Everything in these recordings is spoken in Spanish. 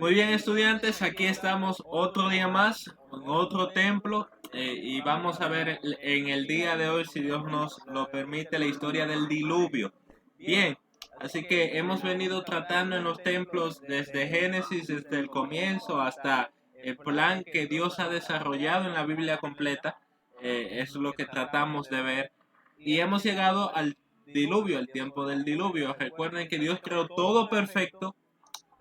Muy bien, estudiantes, aquí estamos otro día más en otro templo y vamos a ver en el día de hoy, si Dios nos lo permite, la historia del diluvio. Bien, así que hemos venido tratando en los templos desde Génesis, desde el comienzo hasta el plan que Dios ha desarrollado en la Biblia completa. Es lo que tratamos de ver y hemos llegado al diluvio, el tiempo del diluvio. Recuerden que Dios creó todo perfecto,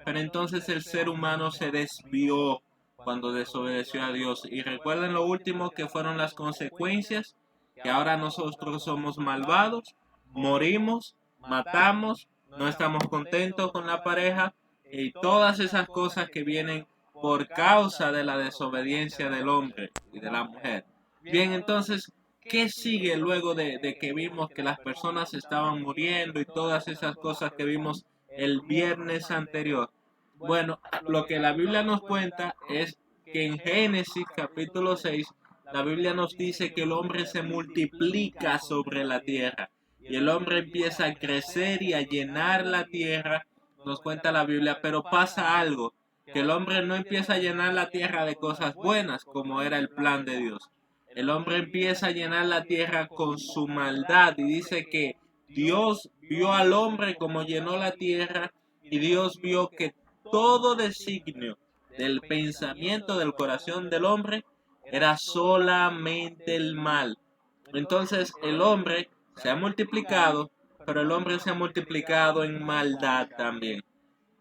pero entonces el ser humano se desvió cuando desobedeció a Dios. Y recuerden lo último que fueron las consecuencias, que ahora nosotros somos malvados, morimos, matamos, no estamos contentos con la pareja y todas esas cosas que vienen por causa de la desobediencia del hombre y de la mujer. Bien, entonces, ¿qué sigue luego de que vimos que las personas estaban muriendo y todas esas cosas que vimos el viernes anterior? Bueno, lo que la Biblia nos cuenta es que en Génesis capítulo 6, la Biblia nos dice que el hombre se multiplica sobre la tierra y el hombre empieza a crecer y a llenar la tierra, nos cuenta la Biblia, pero pasa algo, que el hombre no empieza a llenar la tierra de cosas buenas como era el plan de Dios. El hombre empieza a llenar la tierra con su maldad y dice que Dios vio al hombre como llenó la tierra y Dios vio que todo designio del pensamiento del corazón del hombre era solamente el mal. Entonces el hombre se ha multiplicado, pero el hombre se ha multiplicado en maldad también.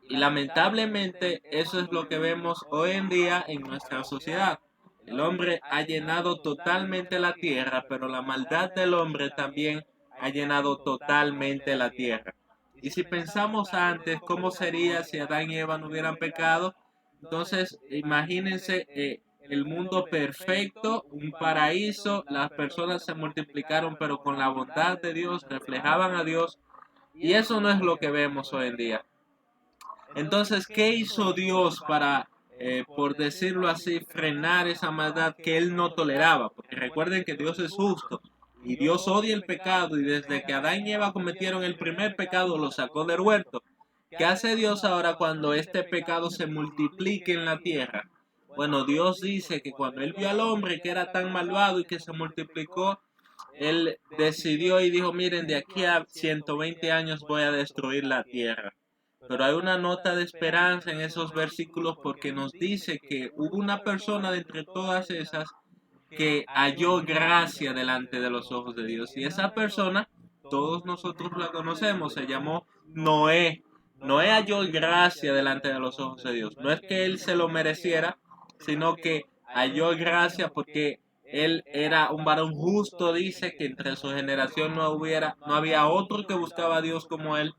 Y lamentablemente eso es lo que vemos hoy en día en nuestra sociedad. El hombre ha llenado totalmente la tierra, pero la maldad del hombre también ha llenado totalmente la tierra. Y si pensamos antes cómo sería si Adán y Eva no hubieran pecado, entonces imagínense el mundo perfecto, un paraíso, las personas se multiplicaron, pero con la bondad de Dios reflejaban a Dios, y eso no es lo que vemos hoy en día. Entonces, ¿qué hizo Dios para, por decirlo así, frenar esa maldad que Él no toleraba? Porque recuerden que Dios es justo y Dios odia el pecado, y desde que Adán y Eva cometieron el primer pecado lo sacó del huerto. ¿Qué hace Dios ahora cuando este pecado se multiplique en la tierra? Bueno, Dios dice que cuando Él vio al hombre que era tan malvado y que se multiplicó, Él decidió y dijo, miren, de aquí a 120 años voy a destruir la tierra. Pero hay una nota de esperanza en esos versículos porque nos dice que hubo una persona de entre todas esas que halló gracia delante de los ojos de Dios. Y esa persona, todos nosotros la conocemos, se llamó Noé. Noé halló gracia delante de los ojos de Dios. No es que él se lo mereciera, sino que halló gracia porque él era un varón justo, dice que entre su generación no había otro que buscaba a Dios como él,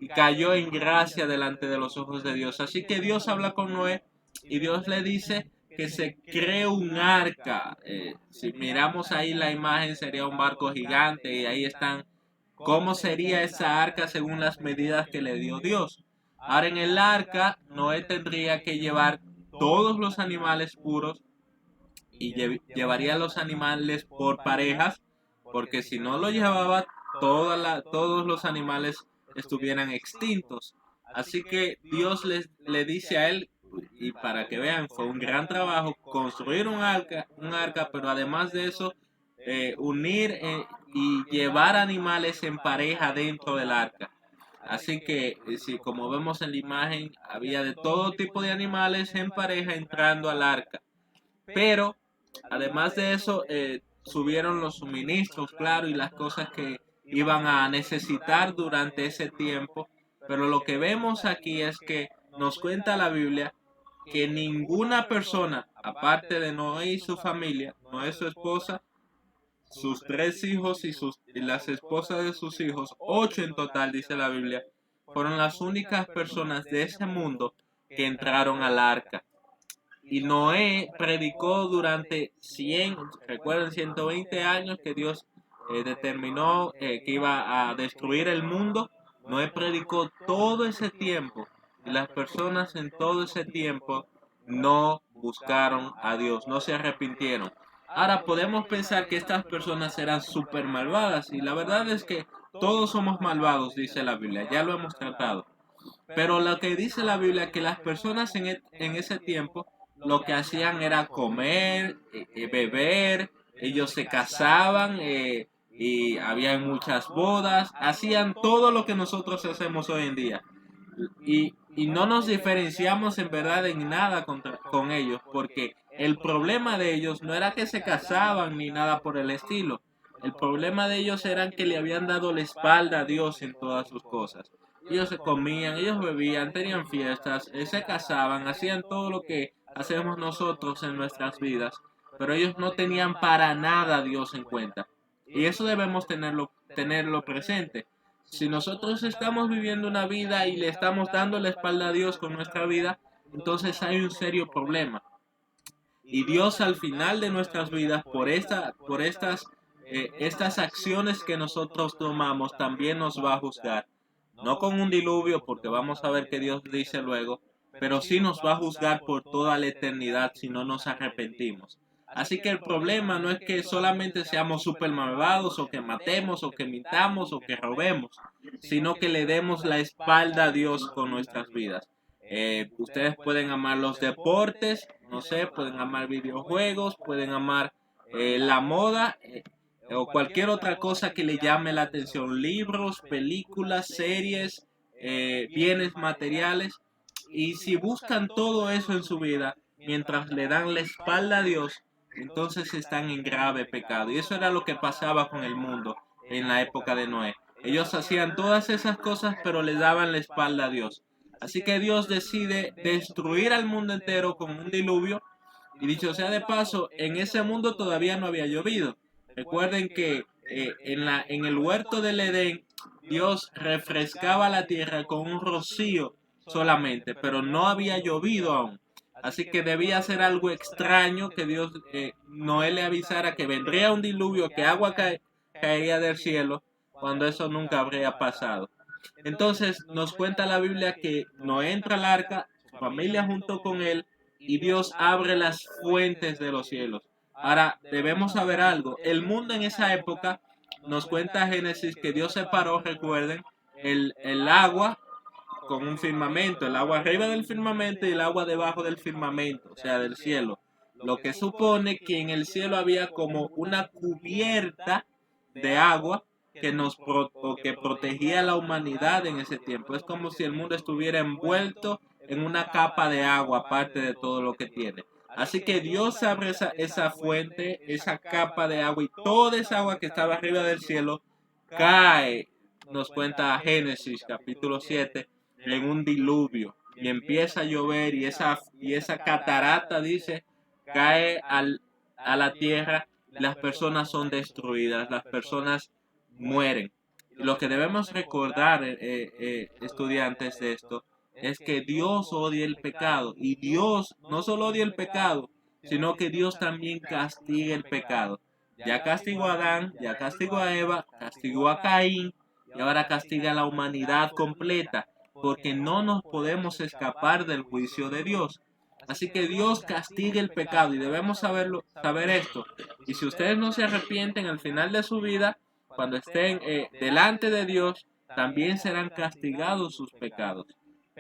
y cayó en gracia delante de los ojos de Dios. Así que Dios habla con Noé y Dios le dice que se cree un arca. Si miramos ahí la imagen, sería un barco gigante y ahí están cómo sería esa arca según las medidas que le dio Dios. Ahora en el arca, Noé tendría que llevar todos los animales puros y llevaría los animales por parejas, porque si no lo llevaba, todos los animales estuvieran extintos. Así que Dios le dice a él, y para que vean, fue un gran trabajo construir un arca, pero además de eso, unir y llevar animales en pareja dentro del arca. Así que, si como vemos en la imagen, había de todo tipo de animales en pareja entrando al arca. Pero además de eso, subieron los suministros, claro, y las cosas que iban a necesitar durante ese tiempo. Pero lo que vemos aquí es que nos cuenta la Biblia que ninguna persona, aparte de Noé y su familia, Noé, su esposa, sus tres hijos y las esposas de sus hijos, 8 en total, dice la Biblia, fueron las únicas personas de ese mundo que entraron al arca. Y Noé predicó durante 100, recuerden, 120 años que Dios determinó que iba a destruir el mundo. Noé predicó todo ese tiempo y las personas en todo ese tiempo no buscaron a Dios, no se arrepintieron. Ahora podemos pensar que estas personas eran súper malvadas y la verdad es que todos somos malvados, dice la Biblia, ya lo hemos tratado. Pero lo que dice la Biblia es que las personas en ese tiempo lo que hacían era comer, beber, ellos se casaban y había muchas bodas, hacían todo lo que nosotros hacemos hoy en día. Y no nos diferenciamos en verdad en nada con ellos, porque el problema de ellos no era que se casaban ni nada por el estilo. El problema de ellos era que le habían dado la espalda a Dios en todas sus cosas. Ellos se comían, ellos bebían, tenían fiestas, se casaban, hacían todo lo que hacemos nosotros en nuestras vidas, pero ellos no tenían para nada a Dios en cuenta. Y eso debemos tenerlo presente. Si nosotros estamos viviendo una vida y le estamos dando la espalda a Dios con nuestra vida, entonces hay un serio problema. Y Dios al final de nuestras vidas, estas acciones que nosotros tomamos, también nos va a juzgar. No con un diluvio, porque vamos a ver qué Dios dice luego, pero sí nos va a juzgar por toda la eternidad si no nos arrepentimos. Así que el problema no es que solamente seamos super malvados o que matemos o que mintamos o que robemos, sino que le demos la espalda a Dios con nuestras vidas. Ustedes pueden amar los deportes, no sé, pueden amar videojuegos, pueden amar la moda o cualquier otra cosa que le llame la atención, libros, películas, series, bienes materiales. Y si buscan todo eso en su vida, mientras le dan la espalda a Dios, entonces están en grave pecado. Y eso era lo que pasaba con el mundo en la época de Noé. Ellos hacían todas esas cosas, pero le daban la espalda a Dios. Así que Dios decide destruir al mundo entero con un diluvio. Y dicho sea de paso, en ese mundo todavía no había llovido. Recuerden que en el huerto del Edén, Dios refrescaba la tierra con un rocío solamente, pero no había llovido aún. Así que debía ser algo extraño que Noé le avisara que vendría un diluvio, que agua caería del cielo, cuando eso nunca habría pasado. Entonces nos cuenta la Biblia que Noé entra al arca, su familia junto con él, y Dios abre las fuentes de los cielos. Ahora, debemos saber algo. El mundo en esa época, nos cuenta Génesis que Dios separó, recuerden, el agua con un firmamento, el agua arriba del firmamento y el agua debajo del firmamento, o sea, del cielo. Lo que supone que en el cielo había como una cubierta de agua que protegía a la humanidad en ese tiempo. Es como si el mundo estuviera envuelto en una capa de agua, aparte de todo lo que tiene. Así que Dios abre esa fuente, esa capa de agua, y toda esa agua que estaba arriba del cielo cae, nos cuenta Génesis capítulo 7, en un diluvio. Y empieza a llover y esa catarata, dice, cae a la tierra. Las personas son destruidas, las personas mueren. Y lo que debemos recordar, estudiantes de esto, es que Dios odia el pecado. Y Dios no solo odia el pecado, sino que Dios también castiga el pecado. Ya castigó a Adán, ya castigó a Eva, castigó a Caín y ahora castiga a la humanidad completa, porque no nos podemos escapar del juicio de Dios. Así que Dios castiga el pecado y debemos saber esto. Y si ustedes no se arrepienten al final de su vida, cuando estén delante de Dios, también serán castigados sus pecados.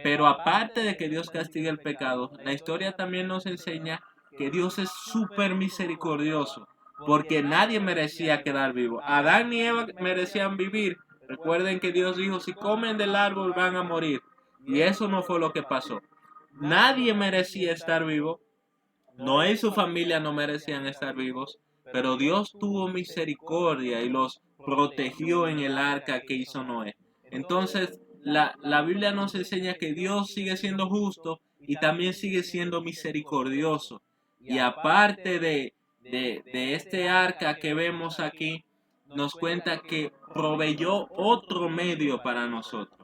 Pero aparte de que Dios castigue el pecado, la historia también nos enseña que Dios es súper misericordioso, porque nadie merecía quedar vivo. Adán ni Eva merecían vivir. Recuerden que Dios dijo, si comen del árbol van a morir. Y eso no fue lo que pasó. Nadie merecía estar vivo. Noé y su familia no merecían estar vivos, pero Dios tuvo misericordia y los protegió en el arca que hizo Noé. Entonces, la Biblia nos enseña que Dios sigue siendo justo y también sigue siendo misericordioso. Y aparte de este arca que vemos aquí, nos cuenta que proveyó otro medio para nosotros.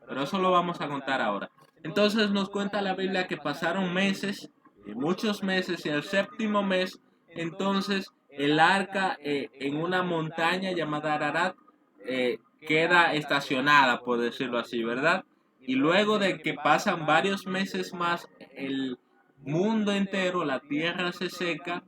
Pero eso lo vamos a contar ahora. Entonces nos cuenta la Biblia que pasaron meses, muchos meses, y el séptimo mes, entonces el arca en una montaña llamada Ararat queda estacionada, por decirlo así, ¿verdad? Y luego de que pasan varios meses más, el mundo entero, la tierra se seca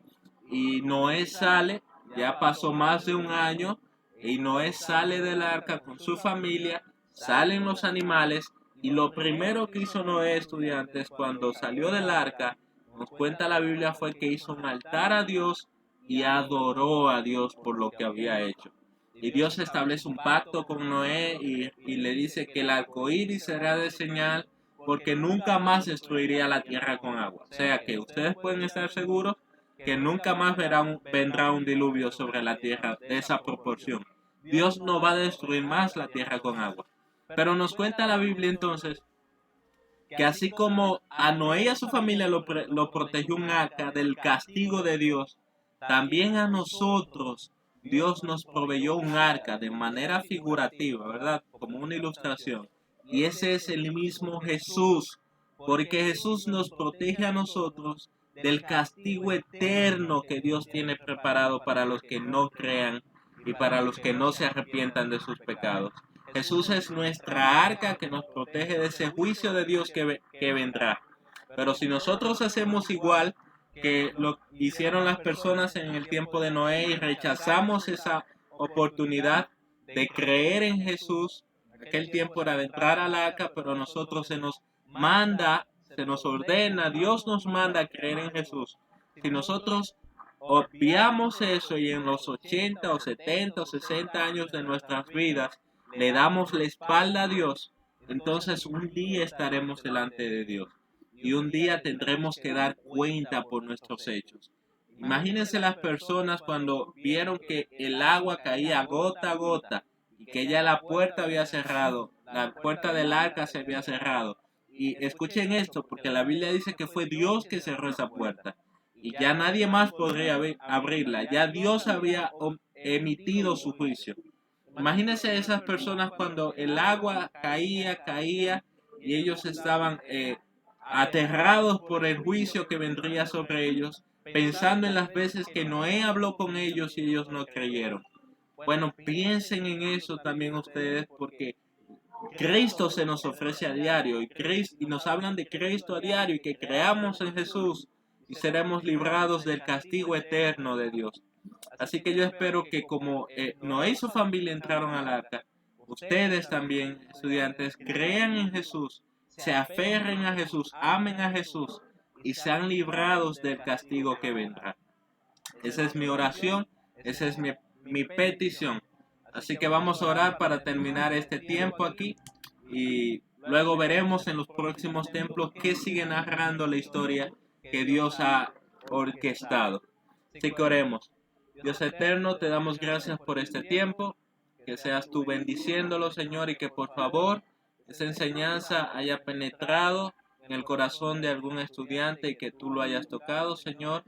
y Noé sale, ya pasó más de un año, y Noé sale del arca con su familia, salen los animales, Y lo primero que hizo Noé, estudiantes, cuando salió del arca, nos cuenta la Biblia, fue que hizo un altar a Dios y adoró a Dios por lo que había hecho. Y Dios establece un pacto con Noé y le dice que el arco iris será de señal porque nunca más destruiría la tierra con agua. O sea que ustedes pueden estar seguros que nunca más vendrá un diluvio sobre la tierra de esa proporción. Dios no va a destruir más la tierra con agua. Pero nos cuenta la Biblia entonces que así como a Noé y a su familia lo protegió un arca del castigo de Dios, también a nosotros Dios nos proveyó un arca de manera figurativa, ¿verdad? Como una ilustración. Y ese es el mismo Jesús, porque Jesús nos protege a nosotros del castigo eterno que Dios tiene preparado para los que no crean y para los que no se arrepientan de sus pecados. Jesús es nuestra arca que nos protege de ese juicio de Dios que vendrá. Pero si nosotros hacemos igual que lo hicieron las personas en el tiempo de Noé y rechazamos esa oportunidad de creer en Jesús, aquel tiempo era de entrar al arca, pero a nosotros se nos manda, se nos ordena, Dios nos manda a creer en Jesús. Si nosotros obviamos eso y en los 80 o 70 o 60 años de nuestras vidas le damos la espalda a Dios, entonces un día estaremos delante de Dios y un día tendremos que dar cuenta por nuestros hechos. Imagínense las personas cuando vieron que el agua caía gota a gota y que ya la puerta había cerrado, la puerta del arca se había cerrado. Y escuchen esto, porque la Biblia dice que fue Dios que cerró esa puerta y ya nadie más podría abrirla. Ya Dios había emitido su juicio. Imagínense esas personas cuando el agua caía y ellos estaban aterrados por el juicio que vendría sobre ellos, pensando en las veces que Noé habló con ellos y ellos no creyeron. Bueno, piensen en eso también ustedes, porque Cristo se nos ofrece a diario y nos hablan de Cristo a diario y que creamos en Jesús y seremos librados del castigo eterno de Dios. Así que yo espero que como Noé y su familia entraron al arca, ustedes también, estudiantes, crean en Jesús, se aferren a Jesús, amen a Jesús y sean librados del castigo que vendrá. Esa es mi oración, esa es mi petición. Así que vamos a orar para terminar este tiempo aquí y luego veremos en los próximos templos que sigue narrando la historia que Dios ha orquestado. Así que oremos. Dios eterno, te damos gracias por este tiempo, que seas tú bendiciéndolo, Señor, y que por favor esa enseñanza haya penetrado en el corazón de algún estudiante y que tú lo hayas tocado, Señor,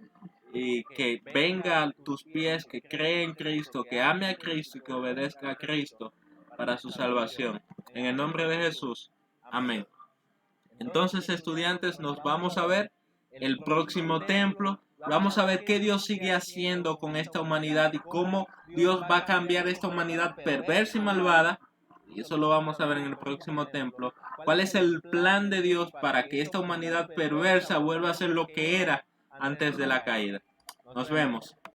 y que venga a tus pies, que cree en Cristo, que ame a Cristo y que obedezca a Cristo para su salvación. En el nombre de Jesús. Amén. Entonces, estudiantes, nos vamos a ver el próximo templo. Vamos a ver qué Dios sigue haciendo con esta humanidad y cómo Dios va a cambiar esta humanidad perversa y malvada. Y eso lo vamos a ver en el próximo templo. ¿Cuál es el plan de Dios para que esta humanidad perversa vuelva a ser lo que era antes de la caída? Nos vemos.